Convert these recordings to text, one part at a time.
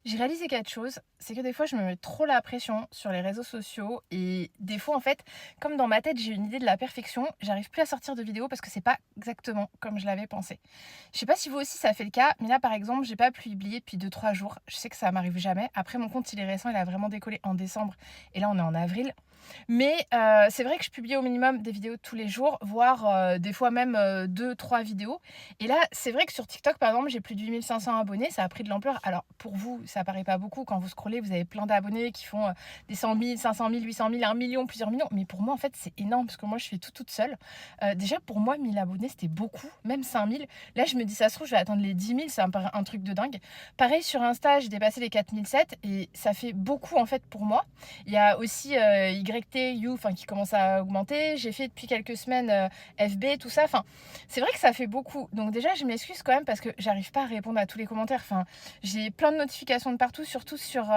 J'ai réalisé quelque chose, c'est que des fois je me mets trop la pression sur les réseaux sociaux et des fois en fait, comme dans ma tête j'ai une idée de la perfection, j'arrive plus à sortir de vidéos parce que c'est pas exactement comme je l'avais pensé. Je sais pas si vous aussi ça fait le cas, mais là par exemple j'ai pas publié depuis 2 3 jours. Je sais que ça m'arrive jamais. Après mon compte il est récent, il a vraiment décollé en décembre et là on est en avril. Mais c'est vrai que je publie au minimum des vidéos tous les jours, voire, des fois même, 2-3 vidéos et là, c'est vrai que sur TikTok, par exemple, j'ai plus de 8 500 abonnés, ça a pris de l'ampleur. Alors pour vous, ça paraît pas beaucoup, quand vous scrollez, vous avez plein d'abonnés qui font, des 100 000, 500 000, 800 000, 1 million, plusieurs millions. Mais pour moi, en fait, c'est énorme parce que moi, je fais tout toute seule. Déjà pour moi, 1 000 abonnés, c'était beaucoup, même 5 000. Là, je me dis: «Ça se trouve, je vais attendre les 10 000», ça me paraît un truc de dingue. Pareil sur Insta, j'ai dépassé les 4 700 et ça fait beaucoup, en fait, pour moi. Il y a aussi, YT You, enfin, qui commence à augmenter. J'ai fait depuis quelques semaines, FB, tout ça. Enfin, c'est vrai que ça fait beaucoup. Donc déjà, je m'excuse quand même parce que j'arrive pas à répondre à tous les commentaires. Enfin, j'ai plein de notifications de partout, surtout sur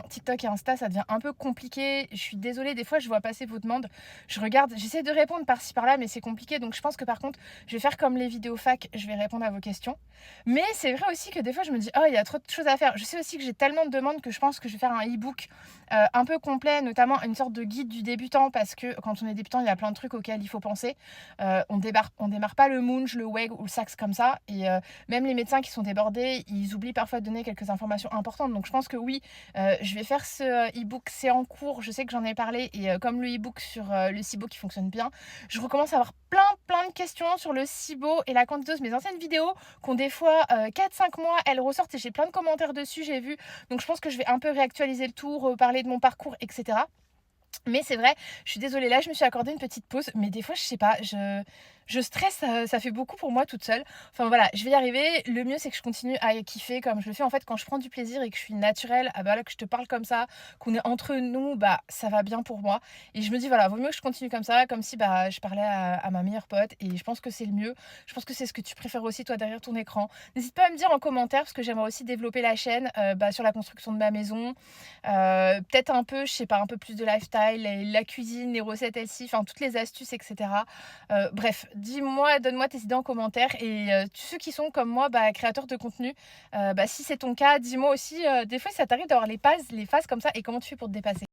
TikTok et Insta, ça devient un peu compliqué. Je suis désolée, des fois, je vois passer vos demandes. Je regarde, j'essaie de répondre par-ci par-là, mais c'est compliqué. Donc je pense que par contre, je vais faire comme les vidéos fac, je vais répondre à vos questions. Mais c'est vrai aussi que des fois, je me dis, oh, il y a trop de choses à faire. Je sais aussi que j'ai tellement de demandes que je pense que je vais faire un e-book un peu complet, notamment une sorte de guide du débutant, parce que quand on est débutant, il y a plein de trucs auxquels il faut penser. On démarre pas le Munch, le WEG ou le Sax comme ça. Et même les médecins qui sont débordés, ils oublient parfois de donner quelques informations importantes. Donc je pense que oui, je vais faire ce e-book, c'est en cours. Je sais que j'en ai parlé. Et comme le e-book sur le SIBO qui fonctionne bien, je recommence à avoir plein de questions sur le SIBO et la candidose. Mes anciennes vidéos, qui ont des fois 4-5 mois, elles ressortent et j'ai plein de commentaires dessus, j'ai vu. Donc je pense que je vais un peu réactualiser le tout, reparler de mon parcours, etc. Mais c'est vrai, je suis désolée, là, je me suis accordé une petite pause, mais des fois, je sais pas, je stresse, ça fait beaucoup pour moi toute seule. Enfin voilà, je vais y arriver. Le mieux, c'est que je continue à kiffer comme je le fais. En fait, quand je prends du plaisir et que je suis naturelle, ah bah là, que je te parle comme ça, qu'on est entre nous, bah ça va bien pour moi. Et je me dis, voilà, vaut mieux que je continue comme ça, comme si bah je parlais à ma meilleure pote. Et je pense que c'est le mieux. Je pense que c'est ce que tu préfères aussi, toi, derrière ton écran. N'hésite pas à me dire en commentaire, parce que j'aimerais aussi développer la chaîne bah, sur la construction de ma maison. Peut-être un peu, je sais pas, un peu plus de lifestyle, la cuisine, les recettes healthy, enfin toutes les astuces, etc. Bref, dis-moi, donne-moi tes idées en commentaire et ceux qui sont comme moi, bah, créateurs de contenu, bah, si c'est ton cas, dis-moi aussi, des fois ça t'arrive d'avoir les phases comme ça et comment tu fais pour te dépasser?